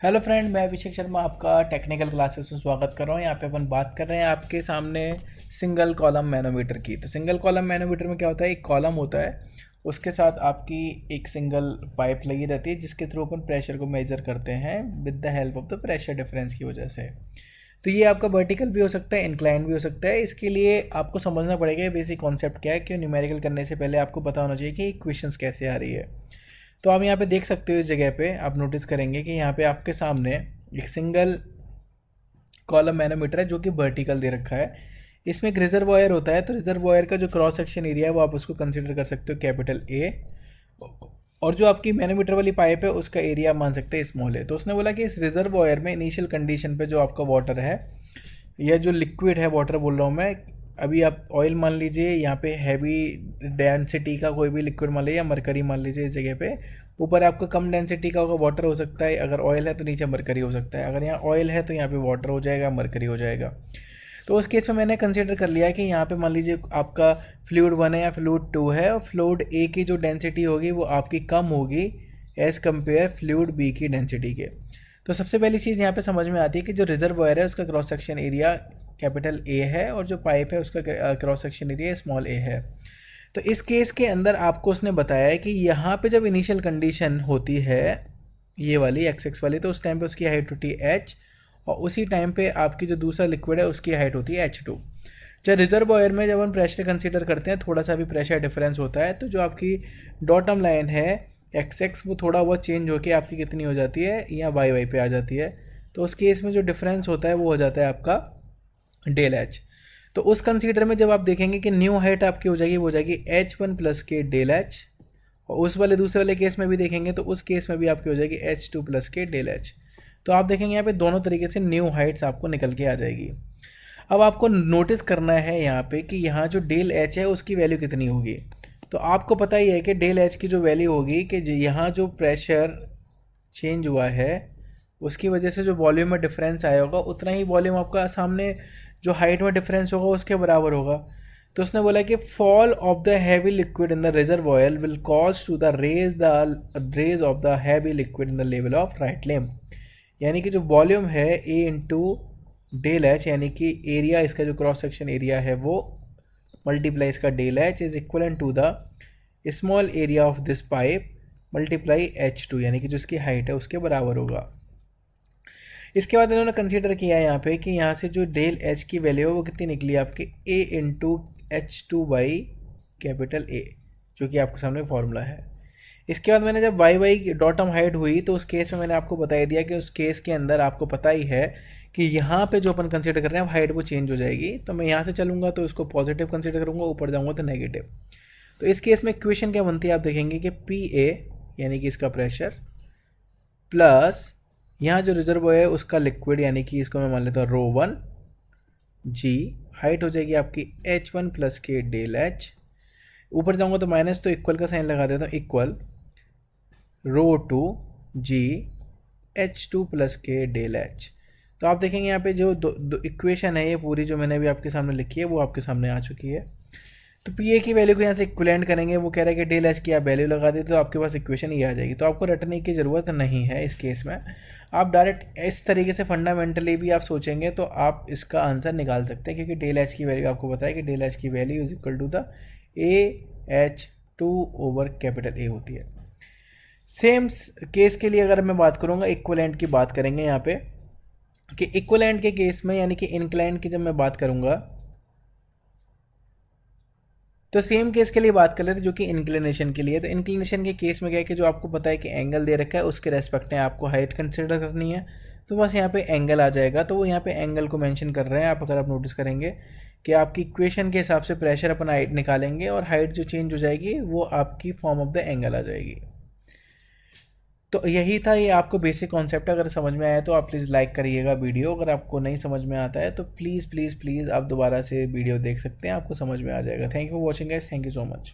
Hello friend, मैं अभिषेक शर्मा आपका technical classes में स्वागत कर रहा हूँ। यहाँ पे अपन बात कर रहे हैं आपके सामने सिंगल कॉलम मैनोमीटर की। तो सिंगल कॉलम मैनोमीटर में क्या होता है, एक कॉलम होता है, उसके साथ आपकी एक सिंगल पाइप लगी रहती है जिसके थ्रू अपन प्रेशर को मेजर करते हैं with the help of the pressure difference की वजह से। तो ये आपका वर्टिकल भी हो सकता है, इंक्लाइन भी हो सकता है। इसके लिए आपको समझना पड़ेगा बेसिक कॉन्सेप्ट क्या है कि न्यूमेरिकल करने से पहले आपको पता होना चाहिए कि इक्वेशंस कैसे आ रही है। तो आप यहाँ पे देख सकते हो, इस जगह पे आप नोटिस करेंगे कि यहाँ पे आपके सामने एक सिंगल कॉलम मैनोमीटर है जो कि वर्टिकल दे रखा है। इसमें एक रिजर्वॉयर होता है, तो रिजर्वॉयर का जो क्रॉस सेक्शन एरिया है वो आप उसको कंसिडर कर सकते हो कैपिटल ए, और जो आपकी मैनोमीटर वाली पाइप है उसका एरिया मान सकते हैं स्मॉल है। तो उसने बोला कि इस रिजर्वॉयर में इनिशियल कंडीशन पे जो आपका वाटर है या जो लिक्विड है, वाटर बोल रहा हूँ मैं, अभी आप ऑयल मान लीजिए, यहाँ पे हैवी डेंसिटी का कोई भी लिक्विड मान लीजिए, या मरकरी मान लीजिए। इस जगह पे ऊपर आपका कम डेंसिटी का होगा, वाटर हो सकता है। अगर ऑयल है तो नीचे मरकरी हो सकता है। अगर यहाँ ऑयल है तो यहाँ पे वाटर हो जाएगा, मरकरी हो जाएगा। तो उस केस में मैंने कंसिडर कर लिया कि यहाँ पे मान लीजिए आपका फ्लूइड 1 है या फ्लूइड 2 है, और फ्लूइड ए की जो डेंसिटी होगी वो आपकी कम होगी एज़ कम्पेयर फ्लूइड बी की डेंसिटी के। तो सबसे पहली चीज़ यहाँ पे समझ में आती है कि जो रिजर्वॉयर है उसका cross section area capital A है, और जो पाइप है उसका क्रॉस सेक्शन एरिया स्मॉल ए है। तो इस केस के अंदर आपको उसने बताया है कि यहाँ पे जब इनिशियल कंडीशन होती है ये वाली एक्स एक्स वाली, तो उस टाइम पे उसकी हाइट होती है एच, और उसी टाइम पे आपकी जो दूसरा लिक्विड है उसकी हाइट होती है एच टू। जब रिजर्वॉयर में जब हम प्रेशर कंसीडर करते हैं, थोड़ा सा भी प्रेशर डिफरेंस होता है, तो जो आपकी डॉटम लाइन है एक्स एक्स वो थोड़ा बहुत चेंज होकर आपकी कितनी हो जाती है, या वाई वाई पे आ जाती है। तो उस केस में जो डिफरेंस होता है वो हो जाता है आपका डेल एच। तो उस कंसीडर में जब आप देखेंगे कि न्यू हाइट आपकी हो जाएगी, वो हो जाएगी एच वन प्लस के डेल एच, और उस वाले दूसरे वाले केस में भी देखेंगे तो उस केस में भी आपकी हो जाएगी एच टू प्लस के डेल एच। तो आप देखेंगे यहाँ पे दोनों तरीके से न्यू हाइट्स आपको निकल के आ जाएगी। अब आपको नोटिस करना है यहाँ पे कि यहाँ जो डेल एच है उसकी वैल्यू कितनी होगी। तो आपको पता ही है कि डेल एच की जो वैल्यू होगी कि यहाँ जो प्रेशर चेंज हुआ है उसकी वजह से जो वॉल्यूम में डिफरेंस आया होगा, उतना ही वॉल्यूम आपका सामने जो हाइट में डिफरेंस होगा उसके बराबर होगा। तो उसने बोला कि fall of the heavy liquid in the reservoir will cause to the rise of the heavy liquid in the level of right limb. यानी कि जो वॉल्यूम है ए इंटू डेल एच, यानी कि एरिया इसका जो क्रॉस सेक्शन एरिया है वो मल्टीप्लाई इसका del H is equal to the small area of this pipe multiply H two, यानी कि जो इसकी हाइट है उसके बराबर होगा। इसके बाद इन्होंने कंसीडर किया यहाँ पे कि यहाँ से जो डेल एच की वैल्यू है वो कितनी निकली आपकी A into H two by capital A, जो कि आपके सामने फॉर्मूला है। इसके बाद मैंने जब वाई वाई डॉटम हाइट हुई तो उस केस में मैंने आपको बता दिया कि उस केस के अंदर आपको पता ही है कि यहाँ पे जो अपन कंसीडर कर रहे हैं हाइट वो चेंज हो जाएगी। तो मैं यहाँ से चलूँगा तो इसको पॉजिटिव कंसीडर करूँगा, ऊपर जाऊँगा तो नेगेटिव। तो इस केस में इक्वेशन क्या बनती है आप देखेंगे कि पी ए यानी कि इसका प्रेशर प्लस यहाँ जो रिजर्व है उसका लिक्विड, यानी कि इसको मैं मान लेता हूँ रो वन जी, हाइट हो जाएगी आपकी एच वन प्लस के डेल एच, ऊपर जाऊँगा तो माइनस, तो इक्वल का साइन लगा देता हूँ, equal rho two G H two plus के डेल एच। तो आप देखेंगे यहाँ पे जो दो इक्वेशन है ये पूरी जो मैंने अभी आपके सामने लिखी है वो आपके सामने आ चुकी है। तो पी ए की वैल्यू को यहाँ से इक्विवेलेंट करेंगे, वो कह रहा है कि डेल एच की आप वैल्यू लगा देते तो आपके पास इक्वेशन ये आ जाएगी। तो आपको रटने की ज़रूरत नहीं है इस केस में, आप डायरेक्ट इस तरीके से फंडामेंटली भी आप सोचेंगे तो आप इसका आंसर निकाल सकते हैं, क्योंकि डेल एच की वैल्यू आपको पता है कि डेल एच की value is equal to the A H two over capital A होती है। सेम केस के लिए अगर मैं बात करूँगा, इक्विवेलेंट की बात करेंगे यहाँ पे कि इक्विवेलेंट के केस में, यानी कि इंक्लाइंड की जब मैं बात करूँगा तो सेम केस के लिए बात कर लेते जो कि इंक्लिनेशन के लिए। तो इंक्लिनेशन के केस में क्या है कि जो आपको पता है कि एंगल दे रखा है उसके रेस्पेक्ट में आपको हाइट कंसिडर करनी है, तो बस यहाँ पे एंगल आ जाएगा। तो वो यहाँ पे एंगल को मेंशन कर रहे हैं। आप अगर आप नोटिस करेंगे कि आपकी इक्वेशन के हिसाब से प्रेशर अपन हाइट निकालेंगे और हाइट जो चेंज हो जाएगी वो आपकी फॉर्म ऑफ द एंगल आ जाएगी। तो यही था, ये आपको बेसिक कॉन्सेप्ट अगर समझ में आया तो आप प्लीज़ लाइक करिएगा वीडियो। अगर आपको नहीं समझ में आता है तो प्लीज़ प्लीज़ प्लीज़ आप दोबारा से वीडियो देख सकते हैं, आपको समझ में आ जाएगा। Thank you for watching guys, thank you so much.